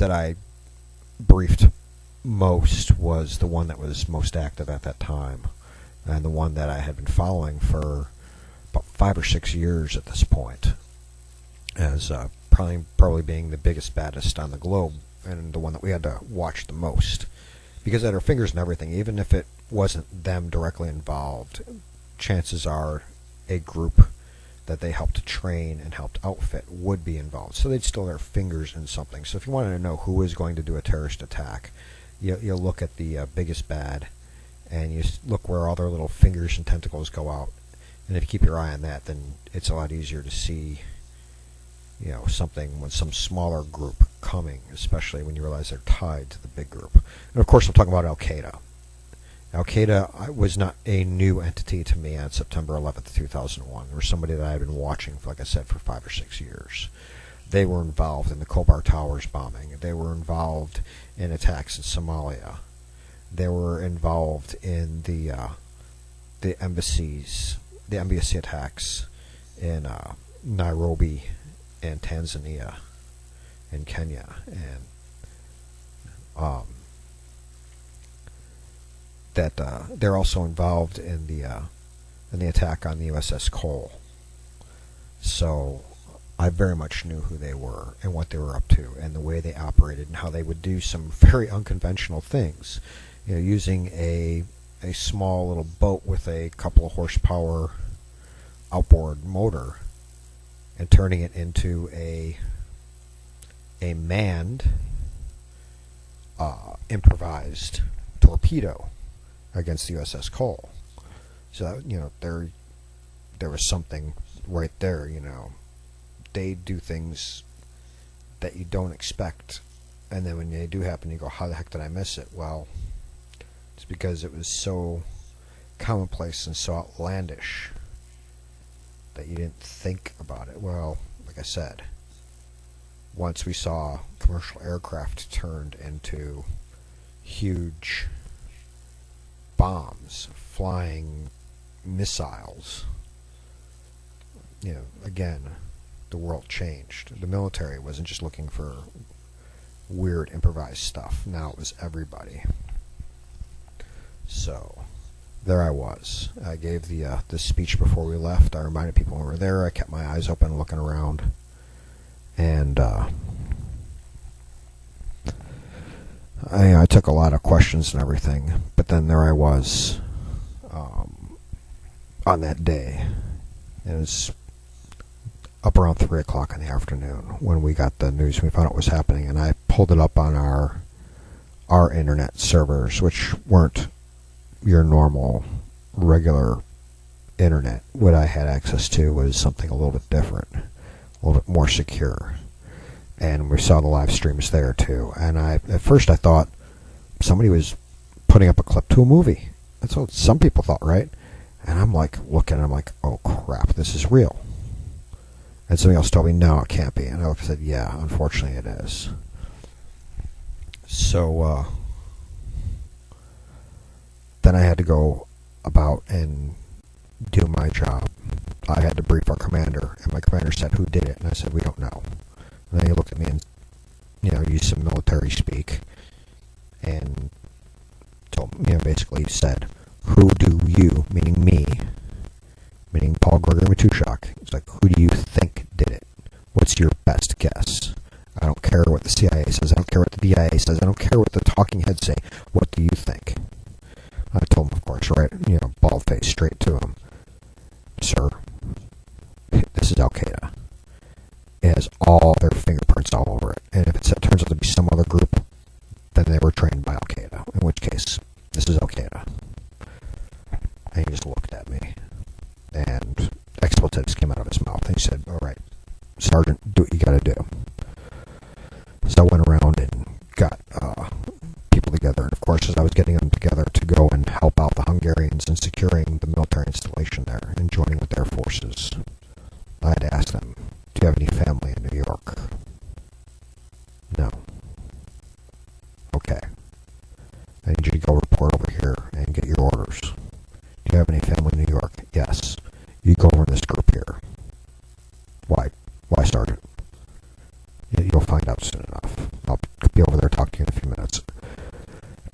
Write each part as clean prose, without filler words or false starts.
that I briefed most was the one that was most active at that time, and the one that I had been following for about 5 or 6 years at this point, as probably being the biggest, baddest on the globe, and the one that we had to watch the most, because they had our fingers in everything. Even if it wasn't them directly involved, chances are a group that they helped train and helped outfit would be involved. So they'd still have their fingers in something. So if you wanted to know who is going to do a terrorist attack, you'll look at the biggest bad, and you look where all their little fingers and tentacles go out. And if you keep your eye on that, then it's a lot easier to see, something when some smaller group coming, especially when you realize they're tied to the big group. And of course, I'm talking about Al-Qaeda. Al-Qaeda was not a new entity to me on September 11th, 2001. They were somebody that I had been watching, like I said, for 5 or 6 years. They were involved in the Khobar Towers bombing. They were involved in attacks in Somalia. They were involved in the embassy attacks in Nairobi and Tanzania and Kenya, and that they're also involved in the attack on the USS Cole. So I very much knew who they were and what they were up to and the way they operated and how they would do some very unconventional things, using a small little boat with a couple of horsepower outboard motor and turning it into a manned improvised torpedo against the USS Cole. So there was something right there. They do things that you don't expect, and then when they do happen, you go, how the heck did I miss it? Well, it's because it was so commonplace and so outlandish that you didn't think about it. Well, like I said, once we saw commercial aircraft turned into huge bombs, flying missiles, again, the world changed. The military wasn't just looking for weird improvised stuff. Now it was everybody. So there I was. I gave the speech before we left. I reminded people when we were there. I kept my eyes open, looking around, and I took a lot of questions and everything. But then there I was on that day. It was up around 3 o'clock in the afternoon when we got the news. We found out what was happening, and I pulled it up on our internet servers, which weren't your normal, regular internet. What I had access to was something a little bit different, a little bit more secure. And we saw the live streams there too. And at first I thought somebody was putting up a clip to a movie. That's what some people thought, right? And I'm like looking, and I'm like, oh crap, this is real. And somebody else told me, no, it can't be. And I said, yeah, unfortunately it is. So then I had to go about and do my job. I had to brief our commander, and my commander said, who did it? And I said, we don't know. And then he looked at me and, used some military speak, and told me, basically said, who do you, meaning me, meaning Paul-Gregory Matuszak, it's like, who do you think did it? What's your best guess? I don't care what the CIA says. I don't care what the DIA says. I don't care what the talking heads say. What do you think? I told him, of course, right, bald-faced, straight to him. Sir, this is Al-Qaeda. It has all their fingerprints all over it. And if it turns out to be some other group, then they were trained by Al-Qaeda. In which case, this is Al-Qaeda. And he just looked at me. And expletives came out of his mouth. And he said, all right, Sergeant, do what you got to do. So I went around and got people together. And of course, as I was getting them together to go and help out the Hungarians in securing the military installation there and joining with their forces, I had to ask them, do you have any family in New York? No. Okay. I need you to go report over here and get your orders. Do you have any family in New York? Yes. You go over in this group here. Why? Why, Sergeant? You'll find out soon enough. I'll be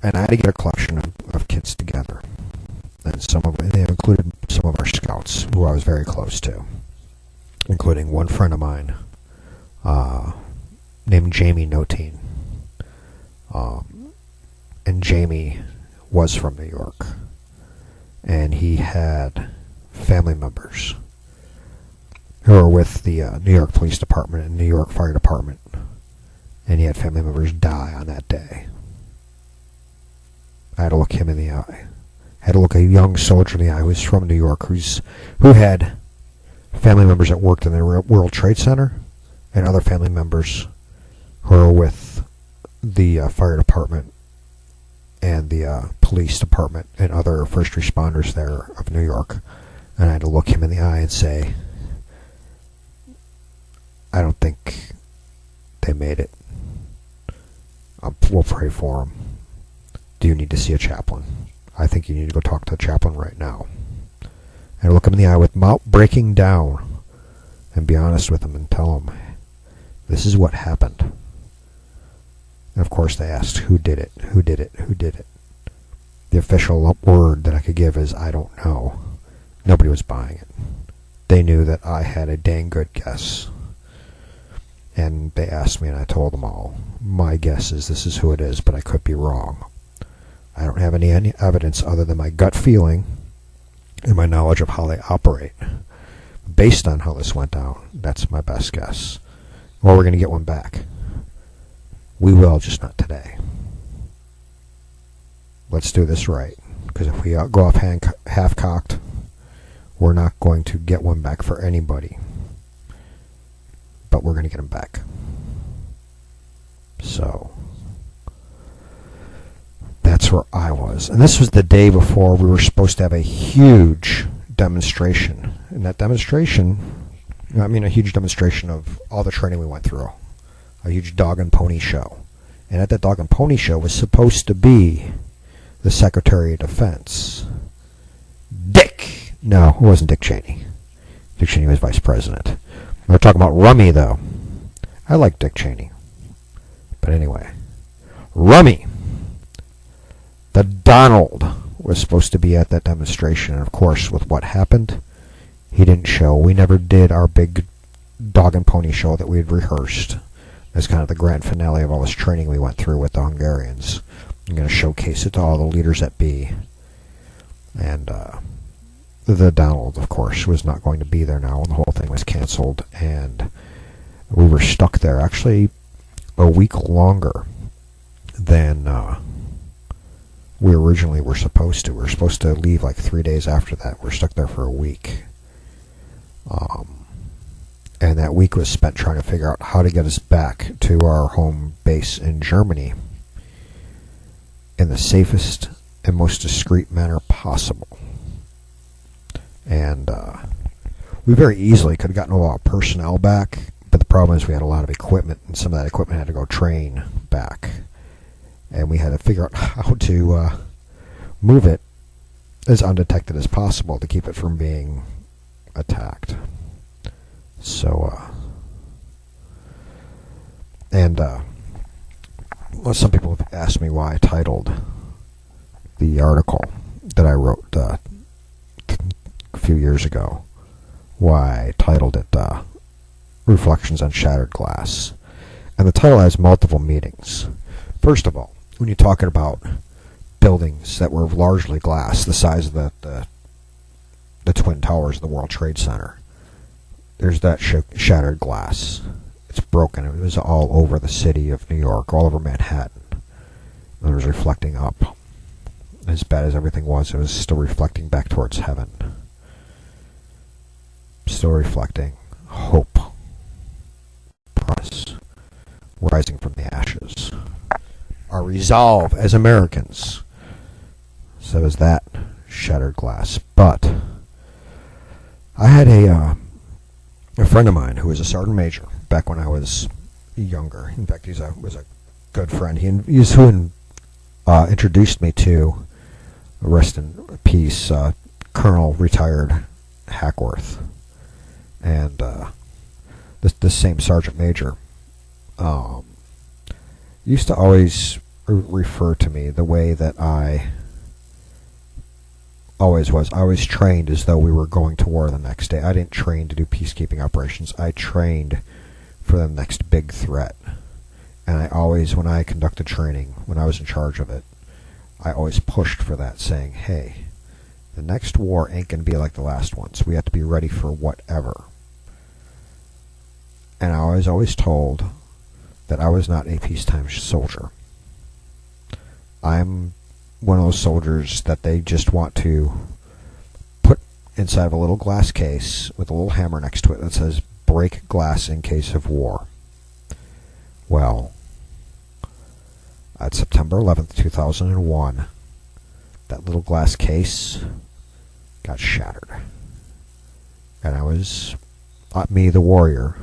And I had to get a collection of kids together. And they included some of our scouts who I was very close to, including one friend of mine named Jamie Notine. And Jamie was from New York. And he had family members who were with the New York Police Department and New York Fire Department. And he had family members die on that day. I had to look him in the eye. I had to look a young soldier in the eye who was from New York, who had family members that worked in the World Trade Center and other family members who were with the Fire Department and the Police Department and other first responders there of New York. And I had to look him in the eye and say, I don't think they made it. We'll pray for them. Do you need to see a chaplain? I think you need to go talk to a chaplain right now. And look him in the eye with mouth breaking down and be honest with him and tell him, this is what happened. And of course they asked, who did it? Who did it? Who did it? The official word that I could give is, I don't know. Nobody was buying it. They knew that I had a dang good guess. And they asked me, and I told them all, my guess is this is who it is, but I could be wrong. I don't have any evidence other than my gut feeling and my knowledge of how they operate. Based on how this went down, that's my best guess. Well, we're going to get one back. We will, just not today. Let's do this right. Because if we go off half-cocked, we're not going to get one back for anybody. But we're going to get them back. So that's where I was. And this was the day before we were supposed to have a huge demonstration. And that demonstration, a huge demonstration of all the training we went through. A huge dog and pony show. And at that dog and pony show was supposed to be the Secretary of Defense. No, it wasn't Dick Cheney. Dick Cheney was Vice President. We're talking about Rummy, though. I like Dick Cheney. But anyway, Rummy, the Donald, was supposed to be at that demonstration. And of course, with what happened, he didn't show. We never did our big dog and pony show that we had rehearsed as kind of the grand finale of all this training we went through with the Hungarians. I'm going to showcase it to all the leaders that be. And the Donald, of course, was not going to be there now, and the whole thing was canceled. And we were stuck there actually a week longer than we originally were supposed to. We were supposed to leave like 3 days after that. We're stuck there for a week. And that week was spent trying to figure out how to get us back to our home base in Germany in the safest and most discreet manner possible. And we very easily could have gotten all our personnel back, but the problem is we had a lot of equipment, and some of that equipment had to go train back. And we had to figure out how to move it as undetected as possible to keep it from being attacked. So, some people have asked me why I titled the article that I wrote a few years ago, why I titled it Reflections on Shattered Glass. And the title has multiple meanings. First of all, when you're talking about buildings that were largely glass, the size of the Twin Towers of the World Trade Center, there's that shattered glass. It's broken. It was all over the city of New York, all over Manhattan. It was reflecting up. As bad as everything was, it was still reflecting back towards heaven. Still reflecting hope, promise, rising from the ashes. Our resolve as Americans. So it was that shattered glass. But I had a friend of mine who was a sergeant major back when I was younger. In fact, he was a good friend. He's who introduced me to, rest in peace, Colonel retired Hackworth. And this same sergeant major used to always refer to me the way that I always was. I always trained as though we were going to war the next day. I didn't train to do peacekeeping operations. I trained for the next big threat. And I always, when I conducted training, when I was in charge of it, I always pushed for that, saying, hey, the next war ain't going to be like the last ones. We have to be ready for whatever. And I was always told that I was not a peacetime soldier. I'm one of those soldiers that they just want to put inside of a little glass case with a little hammer next to it that says, break glass in case of war. Well, at September 11th, 2001, that little glass case got shattered. And I was, me the warrior,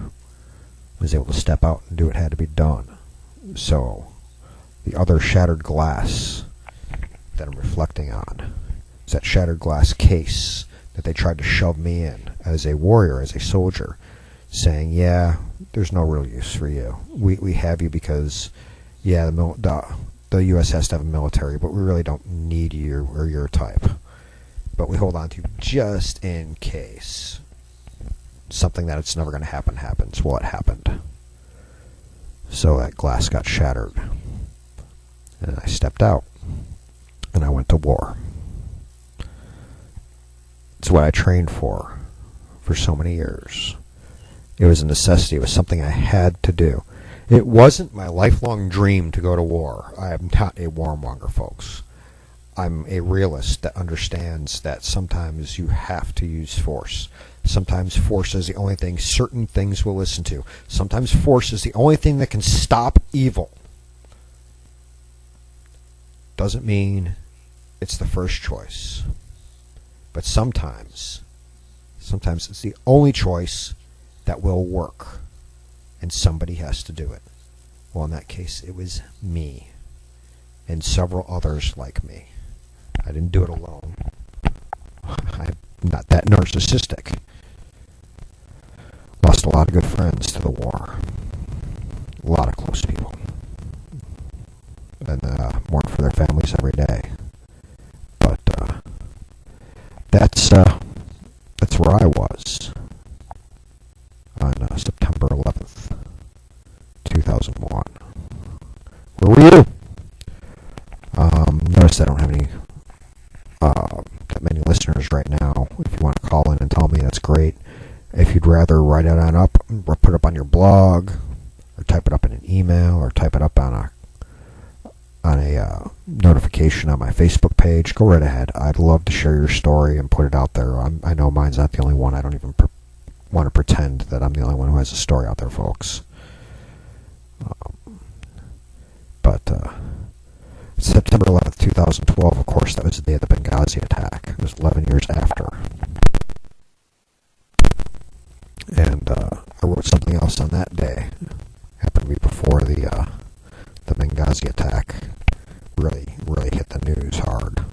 was able to step out and do what had to be done. So, the other shattered glass that I'm reflecting on is that shattered glass case that they tried to shove me in as a warrior, as a soldier, saying, yeah, there's no real use for you. We have you because, yeah, the U.S. has to have a military, but we really don't need you or your type. But we hold on to you just in case something that it's never going to happen happens. Well, it happened. So that glass got shattered. And I stepped out. And I went to war. It's what I trained for so many years. It was a necessity. It was something I had to do. It wasn't my lifelong dream to go to war. I am not a warmonger, folks. I'm a realist that understands that sometimes you have to use force. Sometimes force is the only thing certain things will listen to. Sometimes force is the only thing that can stop evil. Doesn't mean it's the first choice. But sometimes it's the only choice that will work. And somebody has to do it. Well, in that case, it was me. And several others like me. I didn't do it alone. I'm not that narcissistic. Lost a lot of good friends to the war. A lot of close people. And mourn for their families every day. But that's where I was on September 11th, 2001. Where were you? Notice I don't have any that many listeners right now. If you want to call in and tell me, that's great. If you'd rather write it on up, or put it up on your blog, or type it up in an email, or type it up on a notification on my Facebook page, go right ahead. I'd love to share your story and put it out there. I know mine's not the only one. I don't even want to pretend that I'm the only one who has a story out there, folks. But September 11th, 2012, of course, that was the day of the Benghazi attack. It was 11 years after. And I wrote something else on that day. Happened to be before the Benghazi attack really hit the news hard.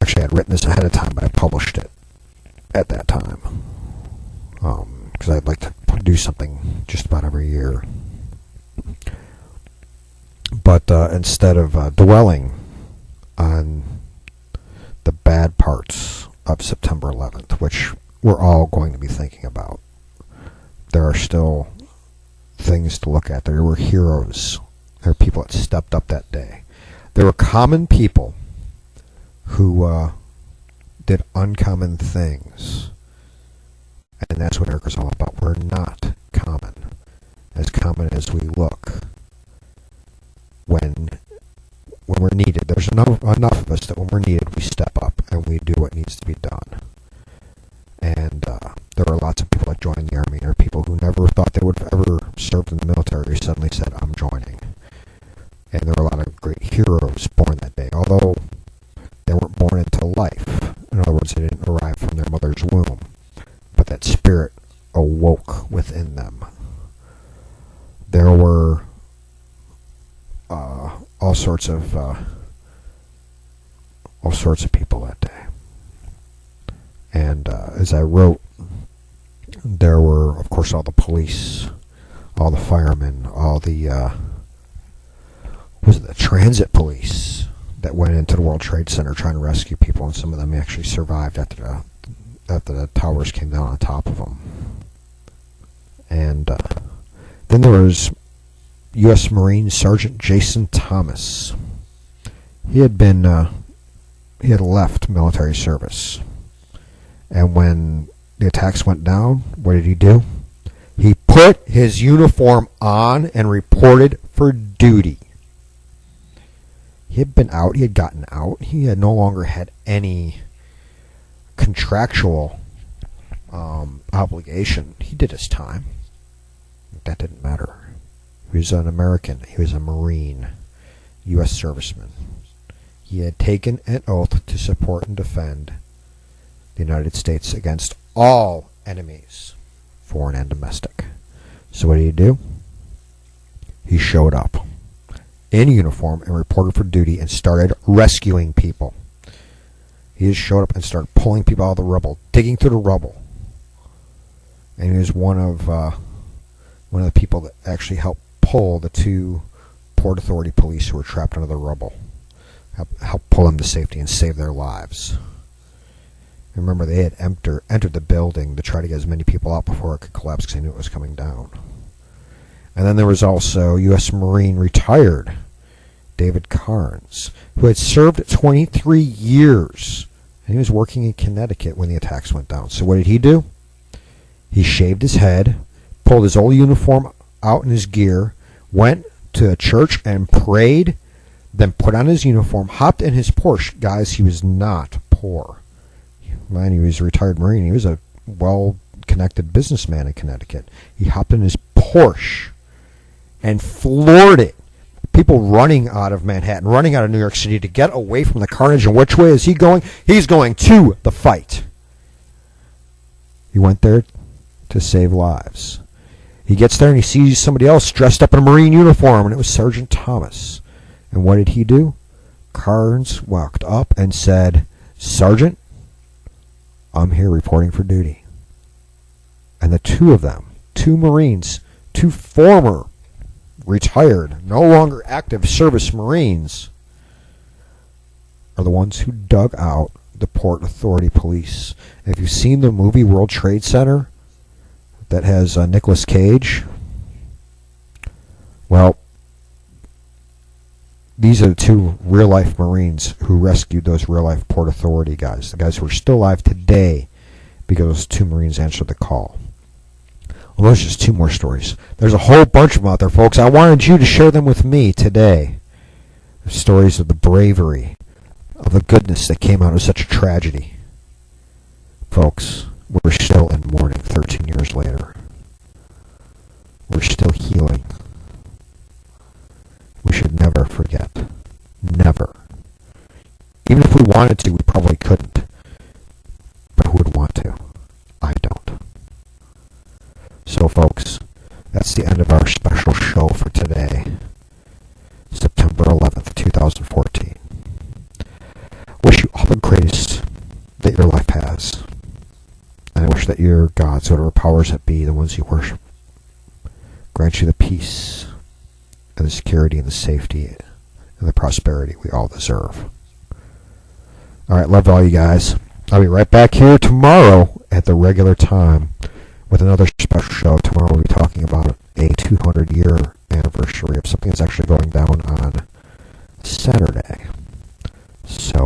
Actually, I'd written this ahead of time, but I published it at that time. Because I'd like to do something just about every year. But instead of dwelling on the bad parts of September 11th, which we're all going to be thinking about, there are still things to look at. There were heroes. There were people that stepped up that day. There were common people who did uncommon things. And that's what America's all about. We're not common as we look when we're needed. There's enough of us that when we're needed, we step up and we do what needs to be done. And there are lots of people that joined the Army. There are people who never thought they would have ever served in the military suddenly said, I'm joining. And there were a lot of great heroes born that day, although they weren't born into life. In other words, they didn't arrive from their mother's womb. But that spirit awoke within them. There were all sorts of people that day. And as I wrote, there were, of course, all the police, all the firemen, all the was it the transit police that went into the World Trade Center trying to rescue people, and some of them actually survived after the towers came down on top of them. And then there was U.S. Marine Sergeant Jason Thomas. He had left military service, and when the attacks went down, what did he do? He put his uniform on and reported for duty. He had been out. He had gotten out. He had no longer had any contractual obligation. He did his time. That didn't matter. He was an American. He was a Marine, U.S. serviceman. He had taken an oath to support and defend the United States against all enemies, foreign and domestic. So what did he do? He showed up in uniform and reported for duty and started rescuing people. He just showed up and started pulling people out of the rubble, digging through the rubble. And he was one of the people that actually helped pull the two Port Authority police who were trapped under the rubble. Help pull them to safety and save their lives. Remember, they had entered the building to try to get as many people out before it could collapse because they knew it was coming down. And then there was also U.S. Marine retired David Carnes, who had served 23 years, and he was working in Connecticut when the attacks went down. So what did he do? He shaved his head, pulled his old uniform out in his gear, went to a church and prayed, then put on his uniform, hopped in his Porsche. Guys, he was not poor. Man, he was a retired Marine. He was a well-connected businessman in Connecticut. He hopped in his Porsche and floored it. People running out of Manhattan, running out of New York City to get away from the carnage. And which way is he going? He's going to the fight. He went there to save lives. He gets there and he sees somebody else dressed up in a Marine uniform, and it was Sergeant Thomas. And what did he do? Carnes walked up and said, "Sergeant, I'm here reporting for duty." And the two of them, two Marines, two former retired, no longer active service Marines, are the ones who dug out the Port Authority police. And if you've seen the movie World Trade Center that has Nicolas Cage, well, these are the two real-life Marines who rescued those real-life Port Authority guys, the guys who are still alive today because those two Marines answered the call. Well, those are just two more stories. There's a whole bunch of them out there, folks. I wanted you to share them with me today. The stories of the bravery, of the goodness that came out of such a tragedy. Folks, we're still in mourning 13 years later. We're still healing. We should never forget. Never. Even if we wanted to, we probably couldn't. But who would want to? I don't. So, folks, that's the end of our special show for today, September 11th, 2014. Wish you all the greatest that your life has. And I wish that your gods, whatever powers that be, the ones you worship, grant you the peace and the security and the safety and the prosperity we all deserve. All right, love all you guys. I'll be right back here tomorrow at the regular time with another special show. Tomorrow we'll be talking about a 200-year anniversary of something that's actually going down on Saturday. So,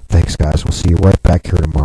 thanks, guys. We'll see you right back here tomorrow.